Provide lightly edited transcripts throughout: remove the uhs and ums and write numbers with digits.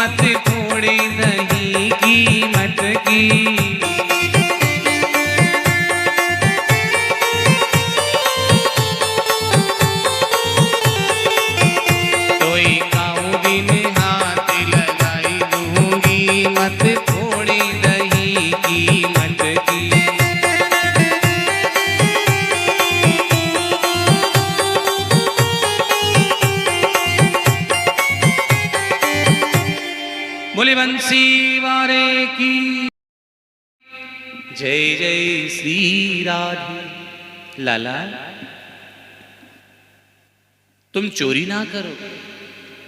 मत थोड़ी दही की मटकी। तोई काऊ दिन हाथ लगाई दूंगी मत थोड़ी दही की मटकी। बोले बंसी वारे की जय जय श्री राधे। लाला तुम चोरी ना करो।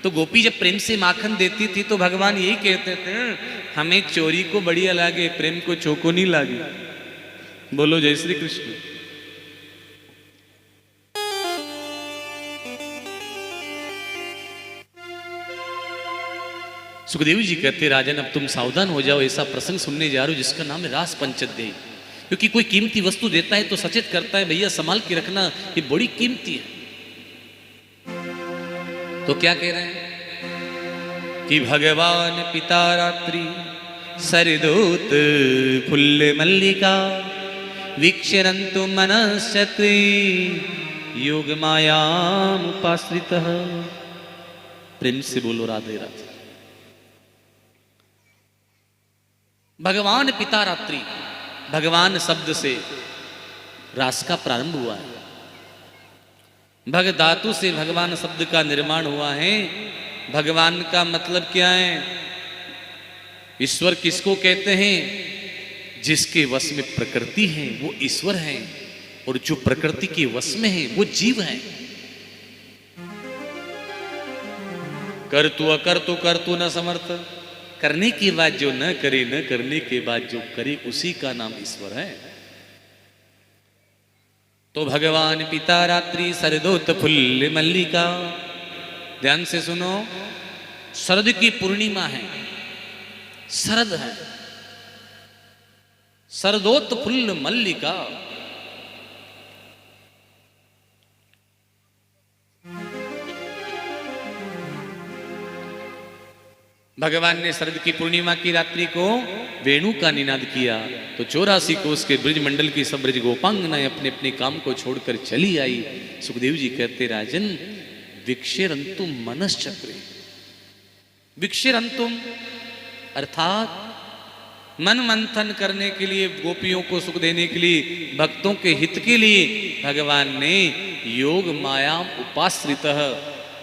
तो गोपी जब प्रेम से माखन देती थी तो भगवान यही कहते थे, हमें चोरी को बढ़िया लागे, प्रेम को चोको नहीं लागे। बोलो जय श्री कृष्ण। सुखदेव जी कहते, राजन अब तुम सावधान हो जाओ, ऐसा प्रसंग सुनने जा रहे हो जिसका नाम है रास पंचध्यायी। क्योंकि कोई कीमती वस्तु देता है तो सचेत करता है, भैया संभाल के रखना, ये बड़ी कीमती है। तो क्या कह रहे हैं कि भगवान पिता रात्रि सरदूत फुल्ल मल्लिका वीक्षरन्तु मनश्चक्रे योग मायाम उपाश्रितः। प्रेम से बोलो राधे राधे। भगवान पिता रात्रि, भगवान शब्द से रास का प्रारंभ हुआ है। भग धातु से भगवान शब्द का निर्माण हुआ है। भगवान का मतलब क्या है? ईश्वर किसको कहते हैं? जिसके वश में प्रकृति है वो ईश्वर है, और जो प्रकृति के वश में है वो जीव है। कर तू अकर तू कर तू न समर्थ, करने के बाद जो न करे, न करने के बाद जो करे, उसी का नाम ईश्वर है। तो भगवान पिता रात्रि सरदोत फुल्ल मल्लिका। ध्यान से सुनो, शरद की पूर्णिमा है, शरद है, सरदोत फुल्ल मल्लिका। भगवान ने शरद की पूर्णिमा की रात्रि को वेणु का निनाद किया तो 84 कोस के ब्रज मंडल की सब ब्रज गोपांगनाएं अपने अपने काम को छोड़कर चली आई। सुखदेव जी कहते, राजन विक्षेरंतुम मनश्चक्रे। विक्षेरंतुम अर्थात मन मंथन करने के लिए, गोपियों को सुख देने के लिए, भक्तों के हित के लिए भगवान ने योग मायाम उपाश्रितः।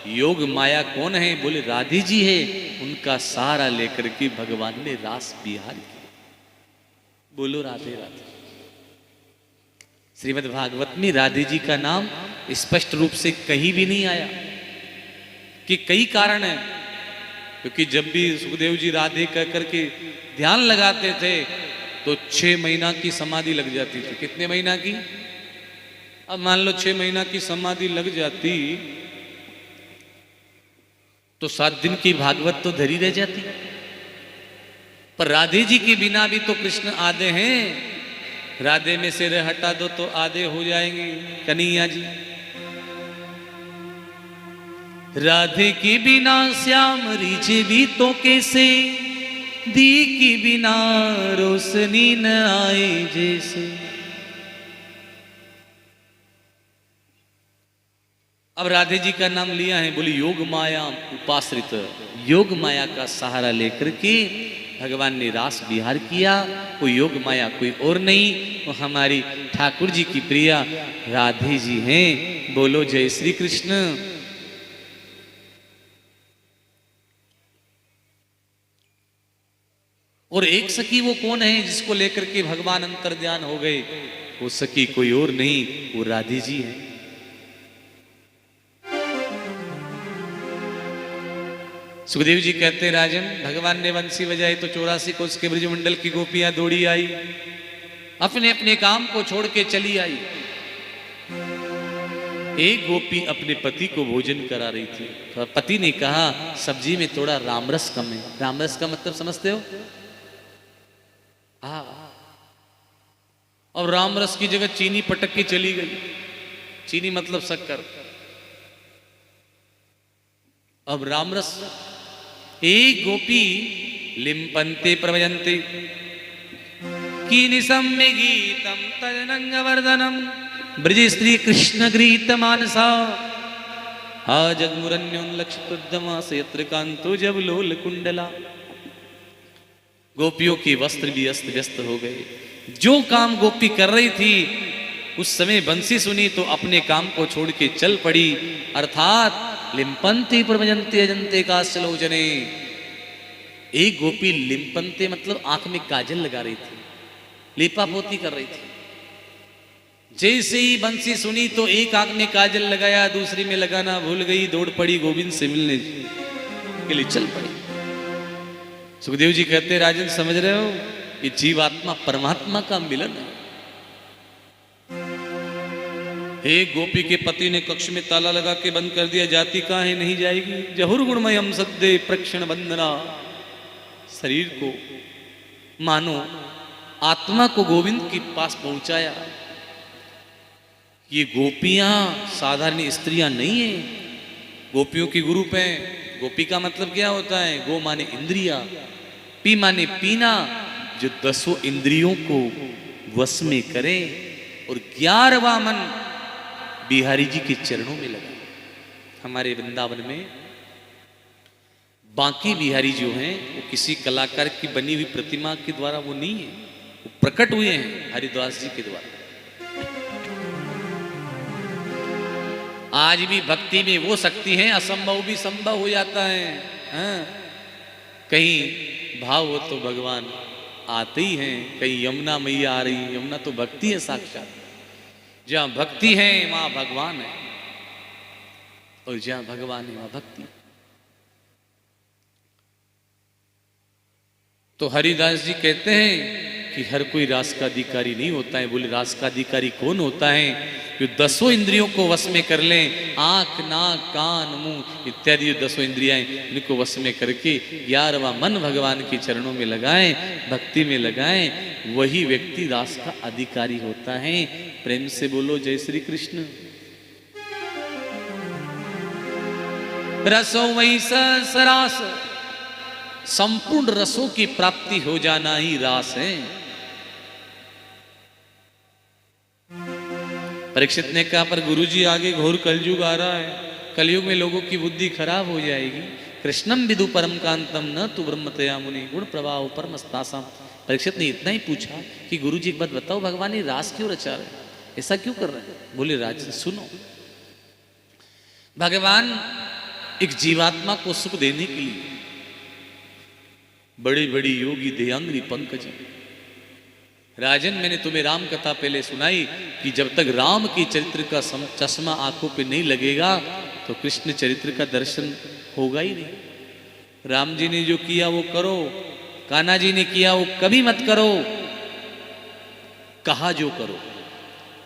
योग माया कौन है? बोले राधे जी है। उनका सहारा लेकर के भगवान ने रास विहार किया। बोलो राधे राधे। श्रीमद् भागवत में राधे जी का नाम स्पष्ट रूप से कहीं भी नहीं आया। कि कई कारण है, क्योंकि जब भी सुखदेव जी राधे कह करके ध्यान लगाते थे तो 6 महीना की समाधि लग जाती थी। कितने महीना की? अब मान लो 6 महीना की समाधि लग जाती तो 7 दिन की भागवत तो धरी रह जाती। पर राधे जी के बिना भी तो कृष्ण आधे हैं। राधे में सिर हटा दो तो आधे हो जाएंगे कन्हैया जी। राधे के बिना श्याम रीझे भी तो कैसे, दी के बिना रोशनी न आए जैसे। अब राधे जी का नाम लिया है, बोली योग माया उपाश्रित। योग माया का सहारा लेकर के भगवान ने रास विहार किया। कोई योग माया कोई और नहीं, वो हमारी ठाकुर जी की प्रिया राधे जी हैं। बोलो जय श्री कृष्ण। और एक सखी वो कौन है जिसको लेकर के भगवान अंतर्ध्यान हो गए? वो सखी कोई और नहीं, वो राधे जी है। सुखदेव जी कहते, राजन भगवान ने बंसी बजाई तो 84 कोस के ब्रजमंडल की गोपियां दौड़ी आई, अपने अपने काम को छोड़ के चली आई। एक गोपी अपने पति को भोजन करा रही थी, तो पति ने कहा सब्जी में थोड़ा रामरस कम है। रामरस का मतलब समझते हो? हाँ। और रामरस की जगह चीनी पटक के चली गई। चीनी मतलब शक्कर। अब रामरस एक गोपी लिम्पन्ते प्रभजन्ते कीनिसम्य गीतम तजनंगवर्धनम ब्रज स्त्री कृष्ण गृहीत मानसा हा जगमुरन्योन्लक्षितोद्यमास यत्र कांतो जब लोल कुंडला। गोपियों के वस्त्र भी अस्त व्यस्त हो गए। जो काम गोपी कर रही थी उस समय बंसी सुनी तो अपने काम को छोड़ के चल पड़ी। अर्थात लिम्पन्ते प्रभजन्ते अजन्ते काश्चलोचने। एक गोपी लिम्पन्ते मतलब आंख में काजल लगा रही थी, लेपा पोती कर रही थी। जैसे ही बंसी सुनी तो एक आंख में काजल लगाया, दूसरी में लगाना भूल गई, दौड़ पड़ी गोविंद से मिलने के लिए चल पड़ी। सुखदेव जी कहते राजन समझ रहे हो, ये जीवात्मा परमात्मा का मिलन है। एक गोपी के पति ने कक्ष में ताला लगा के बंद कर दिया, जाति कहाँ है नहीं जाएगी। जहुर गुणमयम सद्दे प्रक्षण बंदना। शरीर को मानो आत्मा को गोविंद के पास पहुंचाया। ये गोपियां साधारण स्त्रियां नहीं है, गोपियों की ग्रुप है। गोपी का मतलब क्या होता है? गो माने इंद्रिया, पी माने पीना, जो 10 इंद्रियों को वश में करे। और 11वां मन बिहारी जी के चरणों में लगा। हमारे वृंदावन में बांकी बिहारी जो हैं वो किसी कलाकार की बनी हुई प्रतिमा के द्वारा वो नहीं है, वो प्रकट हुए हैं हरिदास जी के द्वारा। आज भी भक्ति में वो शक्ति है, असंभव भी संभव हो जाता है। हाँ? कहीं भाव हो तो भगवान आते ही हैं, कहीं यमुना मैया आ रही। यमुना तो भक्ति है साक्षात। जहां भक्ति है वहां भगवान है, और जहां भगवान है वहां भक्ति। तो हरिदास जी कहते हैं कि हर कोई रास का अधिकारी नहीं होता है। बोले रास का अधिकारी कौन होता है? जो 10 इंद्रियों को वश में कर लें, आंख नाक कान मुंह इत्यादि जो 10 इंद्रियां इनको वश में करके 11वां मन भगवान के चरणों में लगाएं, भक्ति में लगाएं, वही व्यक्ति रास का अधिकारी होता है। प्रेम से बोलो जय श्री कृष्ण। रसो वही सरास, संपूर्ण रसों की प्राप्ति हो जाना ही रास है। परीक्षित ने कहा पर गुरुजी आगे घोर कलयुग आ रहा है, कलयुग में लोगों की बुद्धि खराब हो जाएगी। कृष्णम विदु परम कांतम न तु ब्रह्मतया मुनि गुण प्रवाह परमस्तासाम। परीक्षित ने इतना ही पूछा कि गुरुजी एक बात बताओ, भगवान ये रास क्यों रचा रहे, ऐसा क्यों कर रहे हैं? बोले राजन सुनो, भगवान एक जीवात्मा को सुख देने के लिए बड़ी बड़ी योगी देयांग्री पंकज। राजन मैंने तुम्हें राम कथा पहले सुनाई कि जब तक राम की चरित्र का चश्मा आंखों पे नहीं लगेगा तो कृष्ण चरित्र का दर्शन होगा ही नहीं। राम जी ने जो किया वो करो, कान्हा जी ने किया वो कभी मत करो, कहा जो करो।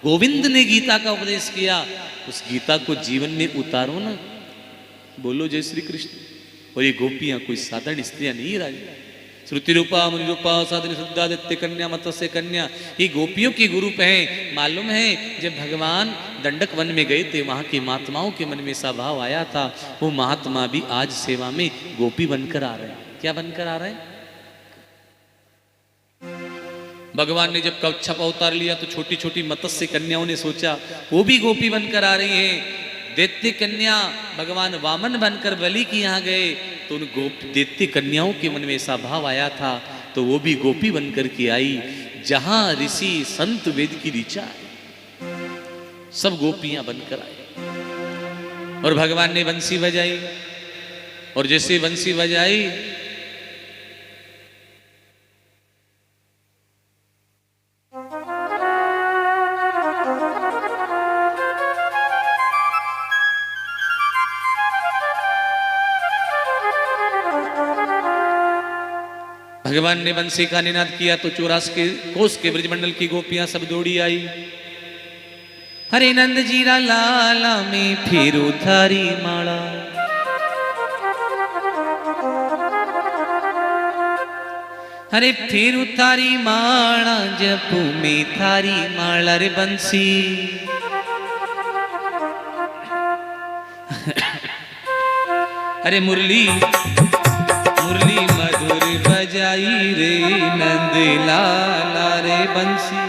गोविंद ने गीता का उपदेश किया, उस गीता को जीवन में उतारो ना। बोलो जय श्री कृष्ण। और ये गोपियां कोई साधारण स्त्रियां नहीं राजा, श्रुति रूपा मुनि रूपा साधन शुद्धादित्य कन्या मत्स्य कन्या, ये गोपियों की ग्रुप है। मालूम है जब भगवान दंडक वन में गए थे वहां की महात्माओं के मन में ऐसा भाव आया था, वो महात्मा भी आज सेवा में गोपी बनकर आ रहे हैं। क्या बनकर आ रहे हैं? भगवान ने जब कच्छप अवतार लिया तो छोटी छोटी मत्स्य कन्याओं ने सोचा वो भी गोपी बनकर आ रही है। दैत्य कन्या भगवान वामन बनकर बलि की यहाँ गए तो उन दैत्य कन्याओं के मन में ऐसा भाव आया था तो वो भी गोपी बनकर के आई। जहां ऋषि संत वेद की ऋचा सब गोपियां बनकर आए और भगवान ने बंसी बजाई। और जैसे बंसी बजाई भगवान ने बंसी का निनाद किया तो 84 कोस के ब्रजमंडल की गोपियां सब दौड़ी आई। हरे नंद जीरा लाला में फिर थारी माला, हरे फिर थारी माला जपू में थारी माला रे बंसी। अरे मुरली लाला रे बंसी।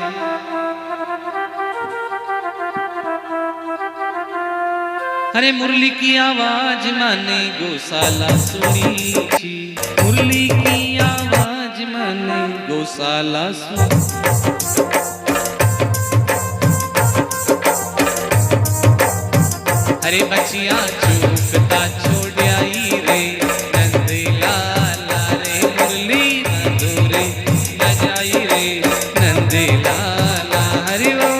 अरे मुरली की आवाज माने गौशाला सुनी छी, मुरली की आवाज माने गौशाला सुनी। अरे बचिया चूकता छोड़ आई रे नंद लाला रे, मुरली मधुरे बजाई रे नंद लाला। हरि वो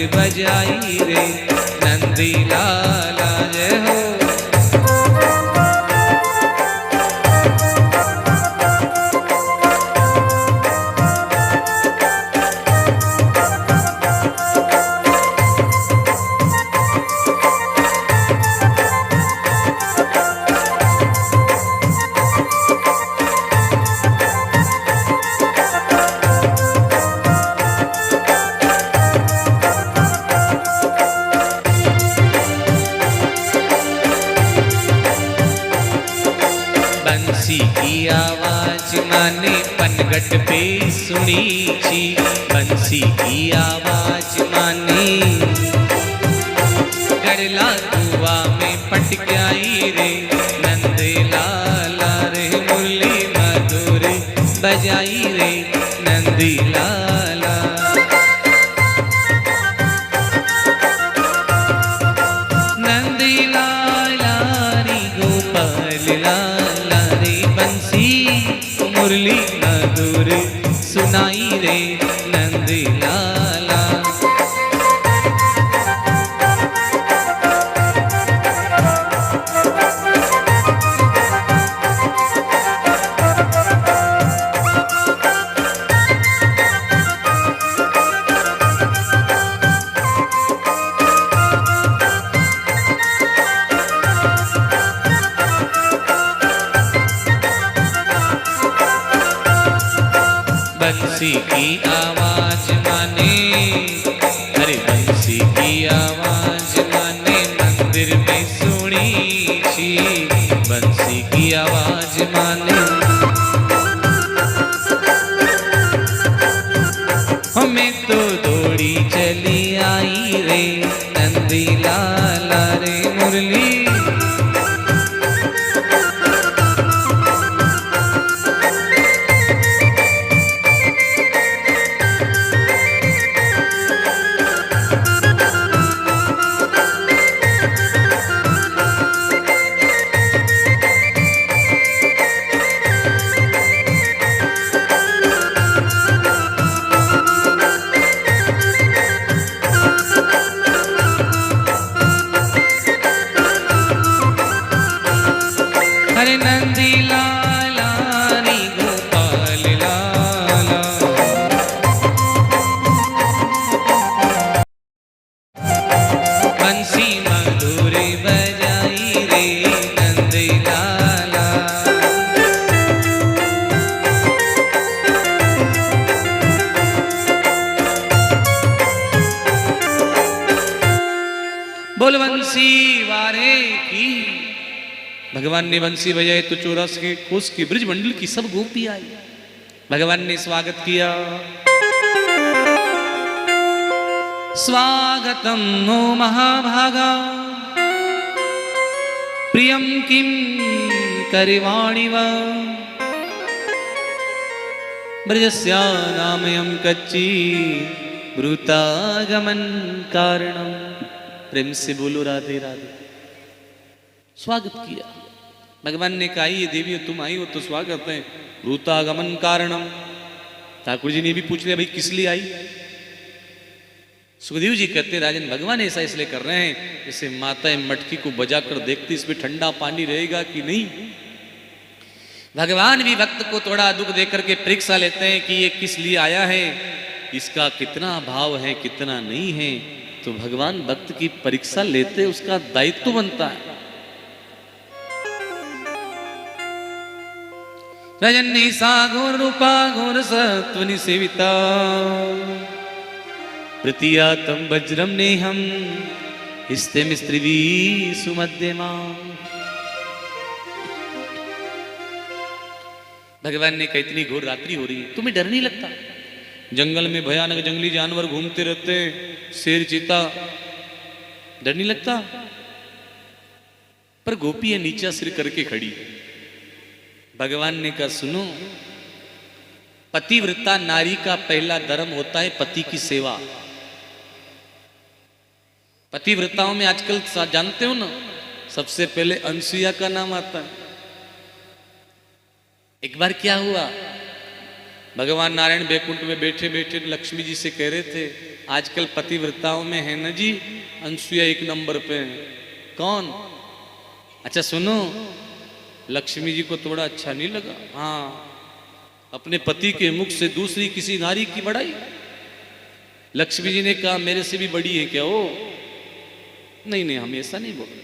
बजाई रे नंदी लाला जय हो। बंसी की आवाज माने पनघट पे सुनी छी, बंसी की आवाज माने गड़ला कुआ में पटक आई रे नंद लाला रे, मुरली मधुर बजाई रे नंदी लाला। नंदी लाला री गोपाल लाला रे बंसी, मुरली मधुर सुनाई रे नंद लाला। बंसी की आवाज माने, अरे बंसी की आवाज माने मंदिर में सुनी छी, बंसी की आवाज माने। हमें तो दौड़ी चली आई रे नंदी लाला रे, मुरली नंदी लाला री गोपाल लाला। बंसी मधुर बजाई रे नंद लाला। बोल बंसी वारे की। भगवान ने बंसी बजाई तो 84 कोस की ब्रज मंडल की सब गोपी आई, भगवान ने स्वागत किया। स्वागतम नो महाभागा प्रियम किम करिवाणि वा, ब्रजस्या नामयं कच्ची ब्रूतागमन कारणम। प्रेम से बोलो राधे राधे। स्वागत किया। भगवान ने कहा ये देवी तुम आई हो तो स्वागत है। भूतागमन कारणम, ठाकुर जी ने भी पूछ लिया भाई किस लिए आई। सुखदेव जी कहते हैं राजन भगवान ऐसा इसलिए कर रहे हैं जैसे माता मटकी को बजाकर देखती इसमें ठंडा पानी रहेगा कि नहीं। भगवान भी भक्त को थोड़ा दुख देकर के परीक्षा लेते हैं कि ये किस लिए आया है, इसका कितना भाव है कितना नहीं है। तो भगवान भक्त की परीक्षा लेते उसका दायित्व बनता है। रजनी सागोर रूपा घोर सत्वनि सेविता प्रतियातम वज्रम ने हम हिस्ते मिस्त्रिवी सुमध्यमा। भगवान ने कहा इतनी घोर रात्रि हो रही है तुम्हें डर नहीं लगता? जंगल में भयानक जंगली जानवर घूमते रहते, शेर चीता, डर नहीं लगता? पर गोपी है नीचा सिर करके खड़ी। भगवान ने कहा सुनो, पतिव्रता नारी का पहला धर्म होता है पति की सेवा। पतिव्रताओं में आजकल जानते हो ना, सबसे पहले अनसुईया का नाम आता है। एक बार क्या हुआ, भगवान नारायण बैकुंठ में बैठे बैठे लक्ष्मी जी से कह रहे थे आजकल पतिव्रताओं में है ना जी अनसुईया एक नंबर पे है। कौन? अच्छा सुनो, लक्ष्मी जी को थोड़ा अच्छा नहीं लगा। हाँ, अपने पति के मुख से दूसरी किसी नारी की बड़ाई। लक्ष्मी जी ने कहा मेरे से भी बड़ी है क्या वो? नहीं नहीं, हम ऐसा नहीं बोल रहे,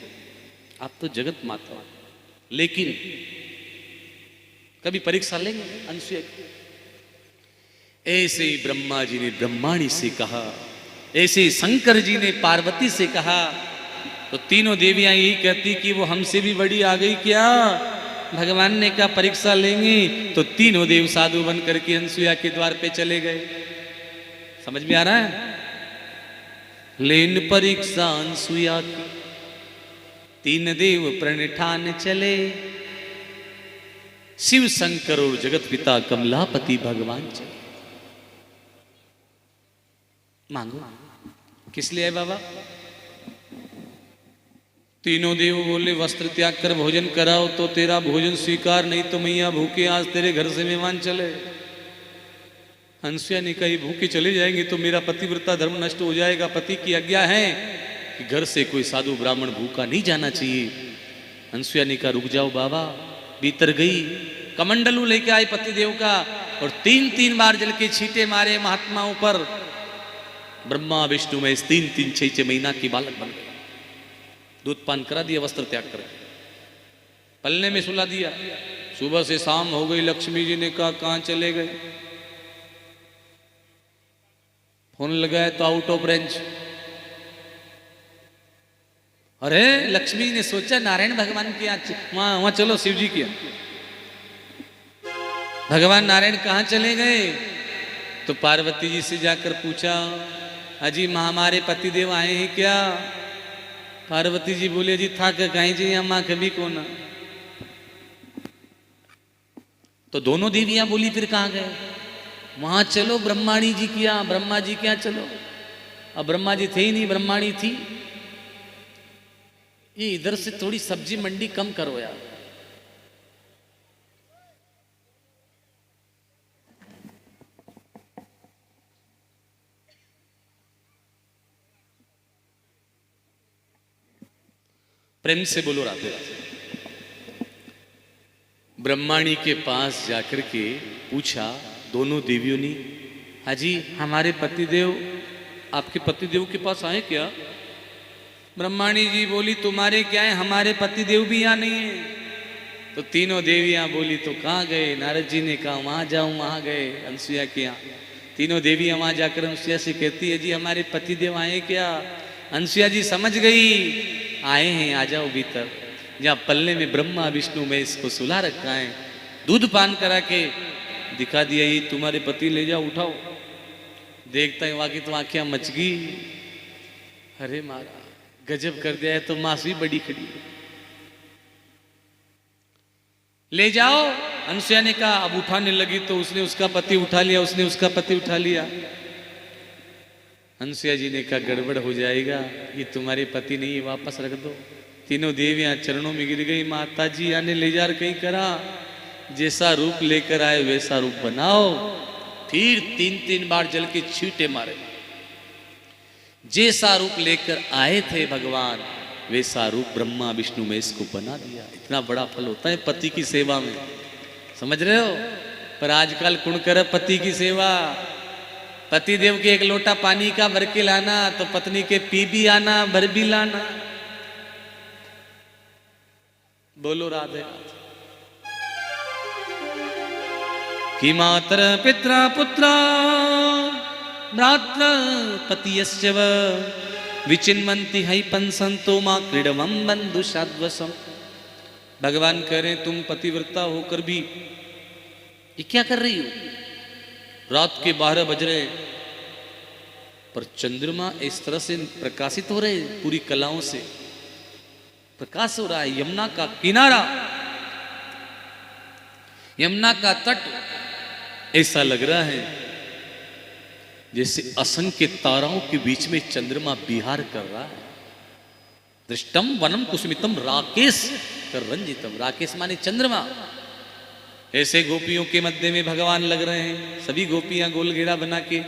आप तो जगत माता हो। लेकिन कभी परीक्षा लेंगे अनसुईया की। ऐसे ही ब्रह्मा जी ने ब्रह्माणी से कहा, ऐसे शंकर जी ने पार्वती से कहा, तो तीनों देवियां यही कहती कि वो हमसे भी बड़ी आ गई क्या? भगवान ने कहा परीक्षा लेंगे, तो तीनों देव साधु बन करके अनसुईया के द्वार पे चले गए। समझ में आ रहा है? लेन परीक्षा अनसुईया की, तीन देव प्रणिठान चले, शिव शंकर और जगत पिता कमलापति भगवान चले। मांगो किस लिए है बाबा? तीनों देव बोले वस्त्र त्याग कर भोजन कराओ, तो तेरा भोजन स्वीकार, नहीं तो मैया भूखे आज तेरे घर से मेहमान चले। अनसुईया ने कहा भूखे चले जाएंगे तो मेरा पतिव्रता धर्म नष्ट हो जाएगा। पति की आज्ञा है कि घर से कोई साधु ब्राह्मण भूखा नहीं जाना चाहिए। अनसुईया ने कहा रुक जाओ बाबा। भीतर गई, कमंडलू लेके आई पतिदेव का, और तीन तीन बार जल के छींटे मारे महात्माओं पर। ब्रह्मा विष्णु में तीन तीन छह महीना की बालक बन गए। दूध पान करा दिया, वस्त्र त्याग कर पलने में सुला दिया। सुबह से शाम हो गई। लक्ष्मी जी ने कहा कहां चले गए? फोन लगाया तो आउट ऑफ रेंज। अरे लक्ष्मी ने सोचा नारायण भगवान के यहाँ वहां चलो शिव जी के। भगवान नारायण कहाँ चले गए? तो पार्वती जी से जाकर पूछा अजी माँ हमारे पतिदेव आए हैं क्या? पार्वती जी बोले जी था कहीं जी अम्मा कभी को ना। तो दोनों देवियां बोली फिर कहाँ गए? वहां चलो ब्रह्माणी जी के यहाँ, ब्रह्मा जी के यहाँ चलो। अब ब्रह्मा जी थे ही नहीं, ब्रह्माणी थी। ये इधर से थोड़ी सब्जी मंडी कम करो यार। प्रेम से बोलो राधे राधे। ब्रह्माणी के पास जाकर के पूछा दोनों देवियों ने, हाजी हमारे पतिदेव आपके पतिदेव के पास आए क्या? ब्रह्माणी जी बोली तुम्हारे क्या है, हमारे पतिदेव भी यहाँ नहीं है। तो तीनों देवियां बोली तो कहाँ गए? नारद जी ने कहा वहां जाऊं, वहां गए अनसुईया के यहाँ। तीनों देवियां वहां जाकर अनसुईया से कहती है जी हमारे पतिदेव आए क्या? अनसुईया जी समझ गई आए हैं, आ जाओ भीतर। जहाँ पल्ले में ब्रह्मा विष्णु में इसको सुला रखा है, दूध पान करा के दिखा दिया ये तुम्हारे पति, ले जाओ उठाओ। देखता है वाकई तो आंखें मच गई। अरे मारा गजब कर दिया है, तो मासी बड़ी खड़ी है, ले जाओ। अनसुईया ने कहा। अब उठाने लगी तो उसने उसका पति उठा लिया, उसने उसका पति उठा लिया। अनसुईया जी ने कहा गड़बड़ हो जाएगा, ये तुम्हारे पति नहीं है, वापस रख दो। तीनों देवियां चरणों में गिर गई। माता जी आने ले जा कहीं करा, जैसा रूप लेकर आए वैसा रूप बनाओ। फिर 3-3 बार जल के छींटे मारे। जैसा रूप लेकर आए थे भगवान, वैसा रूप ब्रह्मा विष्णु महेश को बना दिया। इतना बड़ा फल होता है पति की सेवा में, समझ रहे हो। पर आजकल कौन करे पति की सेवा। पति देव के एक लोटा पानी का भर के लाना, तो पत्नी के पी भी आना, भर भी लाना। बोलो राधे राधे। कि मातर पित्रा पुत्रा भ्रात्र पतियस्य व विचिन्वन्ति हैपं संतो मा क्रीडवं बंधुषाद्वसम। भगवान कह रहे तुम पतिव्रता होकर भी ये क्या कर रही हो। रात के 12 बज रहे, पर चंद्रमा इस तरह से प्रकाशित हो रहे, पूरी कलाओं से प्रकाश हो रहा है। यमुना का किनारा, यमुना का तट ऐसा लग रहा है जैसे असंख्य ताराओं के बीच में चंद्रमा विहार कर रहा है। दृष्टम वनम कुसुमितम राकेश कर रंजितम। राकेश माने चंद्रमा। ऐसे गोपियों के मध्य में भगवान लग रहे हैं। सभी गोपियां गोल घेरा बना के।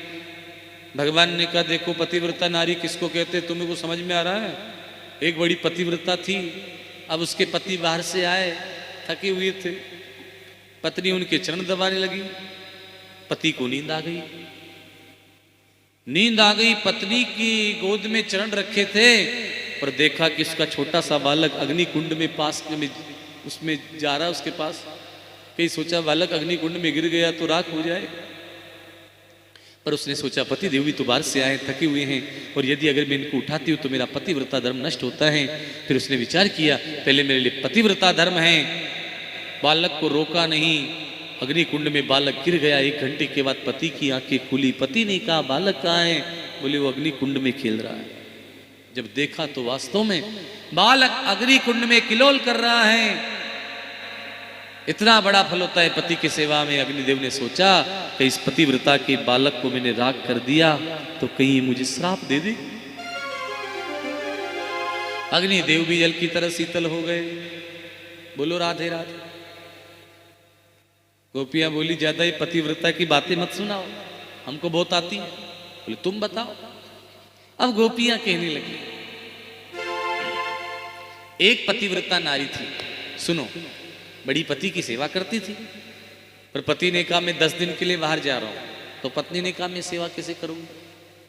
भगवान ने कहा देखो पतिव्रता नारी किसको कहते, तुम्हें को समझ में आ रहा है। एक बड़ी पतिव्रता थी, अब उसके पति बाहर से आए, थके हुए थे। पत्नी उनके चरण दबाने लगी, पति को नींद आ गई। नींद आ गई, पत्नी की गोद में चरण रखे थे, पर देखा कि उसका छोटा सा बालक अग्नि कुंड में पास में उसमें जा रहा, उसके पास। कहीं सोचा बालक अग्नि कुंड में गिर गया तो राख हो जाए, पर उसने सोचा पति देव भी तो बाहर से आए, थके हुए हैं, और यदि अगर मैं इनको उठाती हूँ तो मेरा पतिव्रता धर्म नष्ट होता है। फिर उसने विचार किया पहले मेरे लिए पतिव्रता धर्म है। बालक को रोका नहीं, अग्नि कुंड में बालक गिर गया। 1 घंटे के बाद पति की आंखें खुली। पति ने कहा बालक कहाँ है। बोले वो अग्नि कुंड में खेल रहा है। जब देखा तो वास्तव में बालक अग्नि कुंड में किलोल कर रहा है। इतना बड़ा फल होता है पति की सेवा में। अग्निदेव ने सोचा कि इस पतिव्रता के बालक को मैंने राग कर दिया तो कहीं मुझे श्राप दे दे। अग्निदेव भी जल की तरह शीतल हो गए। बोलो राधे राधे। गोपियां बोली ज्यादा ही पतिव्रता की बातें मत सुनाओ, हमको बहुत आती है। बोले तुम बताओ। अब गोपियां कहने लगी एक पतिव्रता नारी थी, सुनो, बड़ी पति की सेवा करती थी, पर पति ने कहा मैं 10 दिन के लिए बाहर जा रहा हूं, तो पत्नी ने कहा मैं सेवा कैसे करूंगी।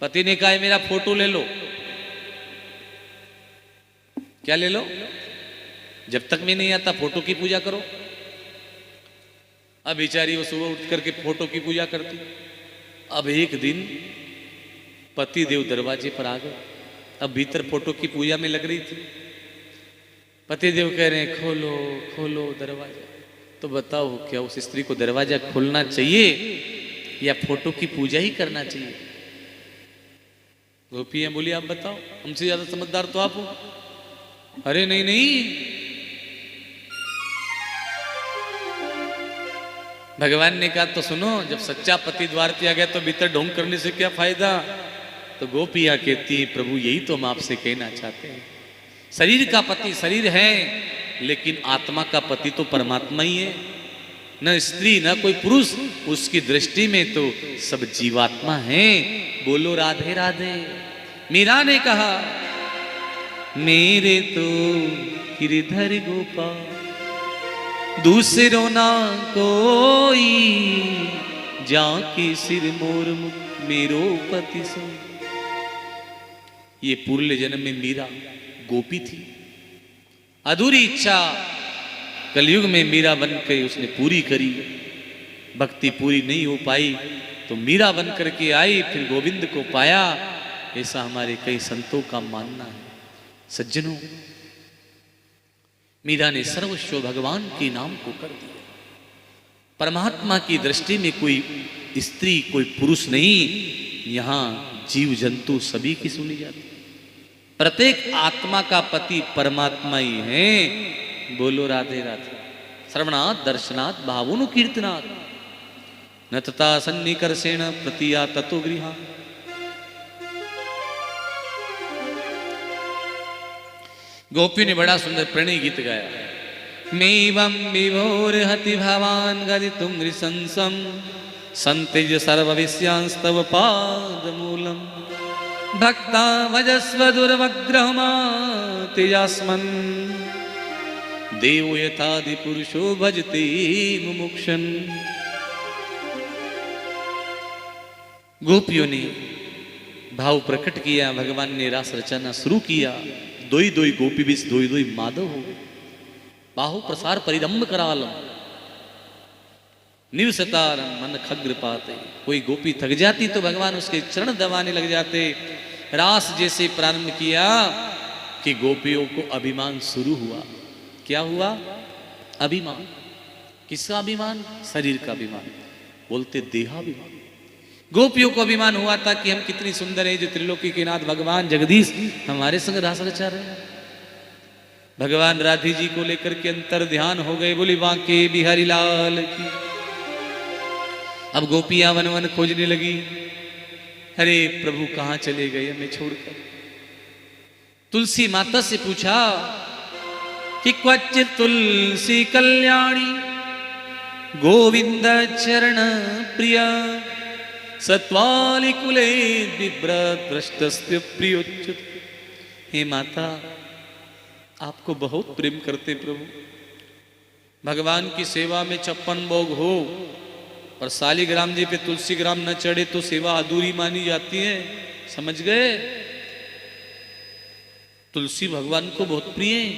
पति ने कहा मेरा फोटो ले लो। क्या ले लो? जब तक मैं नहीं आता फोटो की पूजा करो। अब बेचारी वो सुबह उठ करके फोटो की पूजा करती। अब एक दिन पति देव दरवाजे पर आ गए। अब भीतर फोटो की पूजा में लग रही थी। पति देव कह रहे हैं खोलो खोलो दरवाजा। तो बताओ क्या उस स्त्री को दरवाजा खोलना चाहिए या फोटो की पूजा ही करना चाहिए? गोपियां बोली आप बताओ, हमसे ज्यादा समझदार तो आप हो। अरे नहीं नहीं, भगवान ने कहा तो सुनो, जब सच्चा पति द्वार पे आ गया तो भीतर ढोंग करने से क्या फायदा। तो गोपियां कहती प्रभु यही तो हम आपसे कहना चाहते हैं। शरीर का पति शरीर है, लेकिन आत्मा का पति तो परमात्मा ही है। न स्त्री न कोई पुरुष, उसकी दृष्टि में तो सब जीवात्मा हैं। बोलो राधे राधे। मीरा ने कहा मेरे तो गिरधर गोपाल दूसरो ना कोई, जाके सिर मोर मेरो पति सो। ये पूर्व जन्म में मीरा गोपी थी। अधूरी इच्छा कलयुग में मीरा बन के उसने पूरी करी। भक्ति पूरी नहीं हो पाई तो मीरा बन करके आई, फिर गोविंद को पाया। ऐसा हमारे कई संतों का मानना है। सज्जनों, मीरा ने सर्वस्व भगवान के नाम को कर दिया। परमात्मा की दृष्टि में कोई स्त्री कोई पुरुष नहीं, यहां जीव जंतु सभी की सुनी जाती। प्रत्येक आत्मा का पति परमात्मा ही है। बोलो राधे राधे। श्रवणात् दर्शनात् भावुनु कीर्तनात् न तथा सन्निकर्षेण प्रतिया ततो गृहा। गोपी ने बड़ा सुंदर प्रणय गीत गाया। मेवं विभोर हति भवान गदितुम नृशंसम संतेज सर्वविषयांस्तव पादमूलम भक्ता भजस्व दुर्वग्रहमातियास्मन् देवो यथादि पुरुषो भजते मुमुक्षन। गोपियों ने भाव प्रकट किया, भगवान ने रास रचना शुरू किया। दोई दोई गोपी बिस दोई दोई माधव हो, बाहु प्रसार परिरंभ करालम निवसतारम मन खग्र पाते। कोई गोपी थक जाती तो भगवान उसके चरण दबाने लग जाते। रास जैसे प्रारंभ किया कि गोपियों को अभिमान शुरू हुआ। क्या हुआ? अभिमान। किसका अभिमान? शरीर का अभिमान, बोलते देहाभिमान। गोपियों को अभिमान हुआ था कि हम कितनी सुंदर है, जो त्रिलोकी के नाथ भगवान जगदीश हमारे संग रास रचा रहे हैं। भगवान राधे जी को लेकर के अंतर ध्यान हो गए। बोली बांके बिहारी लाल की। अब गोपियां वन वन खोजने लगी, अरे प्रभु कहां चले गए हमें छोड़कर। तुलसी माता से पूछा कि क्वचित तुलसी कल्याणी गोविंद चरण प्रिया सत्वाली कुले बिभ्रत भ्रष्टस्य प्रियोच्युत। हे माता, आपको बहुत प्रेम करते प्रभु। भगवान की सेवा में 56 भोग हो और शालिग्राम जी पे तुलसी ग्राम न चढ़े तो सेवा अधूरी मानी जाती है। समझ गए? तुलसी भगवान को बहुत प्रिय है।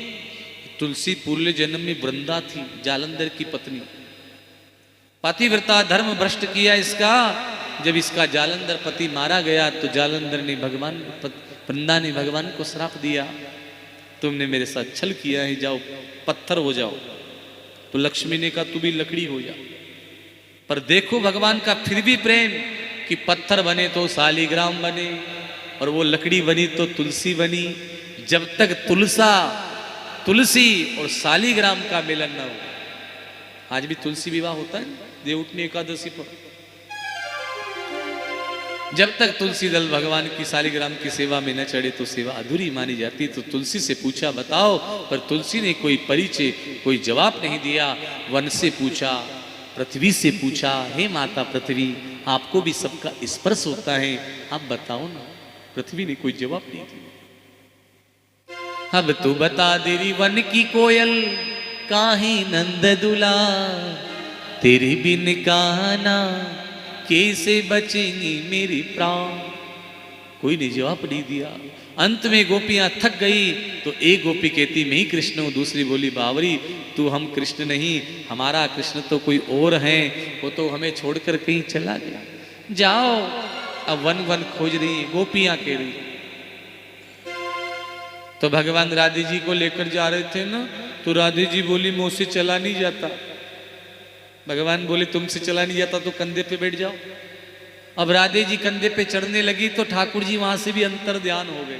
तुलसी पूर्व जन्म में वृंदा थी, जालंधर की पत्नी। पतिव्रता धर्म भ्रष्ट किया इसका। जब इसका जालंधर पति मारा गया तो जालंधर ने भगवान वृंदा ने भगवान को श्राप दिया, तुमने मेरे साथ छल किया है, जाओ पत्थर हो जाओ। तो लक्ष्मी ने कहा तू भी लकड़ी हो जा। पर देखो भगवान का फिर भी प्रेम कि पत्थर बने तो शालिग्राम बने और वो लकड़ी बनी तो तुलसी बनी। जब तक तुलसी और शालिग्राम का मिलन न हो। आज भी तुलसी विवाह होता है देवउठनी एकादशी पर। जब तक तुलसी दल भगवान की शालिग्राम की सेवा में न चढ़े तो सेवा अधूरी मानी जाती। तो तुलसी से पूछा बताओ, पर तुलसी ने कोई परिचय कोई जवाब नहीं दिया। वन से पूछा, पृथ्वी से पूछा, हे माता पृथ्वी, आपको भी सबका स्पर्श होता है, आप बताओ ना। पृथ्वी ने कोई जवाब नहीं दिया। अब तू बता देरी वन की कोयल काहे नंद दुला, तेरे बिन कहना कैसे बचेंगी मेरी प्राण। कोई ने जवाब नहीं दिया। अंत में गोपियां थक गई तो एक गोपी कहती मैं ही कृष्ण हूं, दूसरी बोली बावरी तू हम कृष्ण नहीं, हमारा कृष्ण तो कोई और है, वो तो हमें छोड़कर कहीं चला गया। जाओ। अब वन वन खोज रही है, गोपियां कह रही। तो भगवान राधे जी को लेकर जा रहे थे ना, तो राधे जी बोली मुझसे चला नहीं जाता। भगवान बोले तुमसे चला नहीं जाता तो कंधे पे बैठ जाओ। अब राधे जी कंधे पे चढ़ने लगी तो ठाकुर जी वहां से भी अंतर ध्यान हो गए।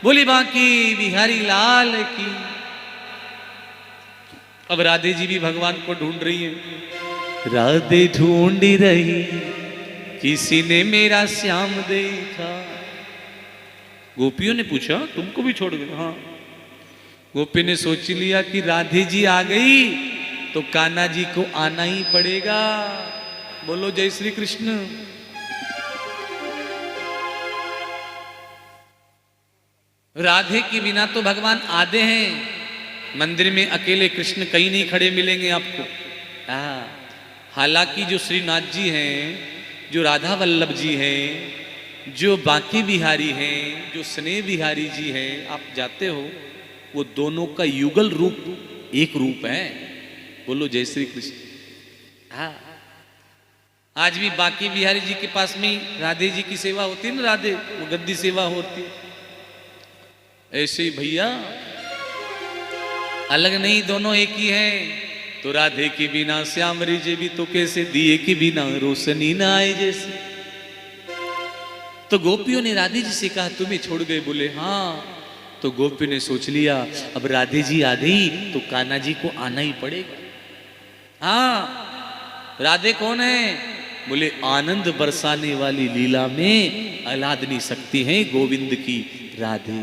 बोली बांकी बिहारी लाल की। अब राधे जी भी भगवान को ढूंढ रही हैं। राधे ढूंढ रही किसी ने मेरा श्याम देखा। गोपियों ने पूछा तुमको भी छोड़ गए? हाँ। गोपी ने सोच लिया कि राधे जी आ गई तो कान्हा जी को आना ही पड़ेगा। बोलो जय श्री कृष्ण। राधे के बिना तो भगवान आधे हैं। मंदिर में अकेले कृष्ण कहीं नहीं खड़े मिलेंगे आपको। हालांकि जो श्रीनाथ जी हैं, जो राधा वल्लभ जी हैं, जो बांके बिहारी हैं, जो स्नेह बिहारी जी हैं, आप जाते हो, वो दोनों का युगल रूप एक रूप है। बोलो जय श्री कृष्ण। हाँ, आज भी बांके बिहारी जी के पास में राधे जी की सेवा होती है ना, राधे वो गद्दी सेवा होती है। ऐसे ही भैया अलग नहीं, दोनों एक ही हैं। तो राधे के बिना श्याम जी भी तो कैसे, दिए के बिना रोशनी ना आए जैसे। तो गोपियों ने राधे जी से कहा तुम्हें छोड़ गए? बोले हाँ। तो गोपियों ने सोच लिया अब राधे जी आ गई तो कान्हा जी को आना ही पड़ेगा। हाँ, राधे कौन है? बोले आनंद बरसाने वाली लीला में आह्लादनी शक्ति है गोविंद की राधे।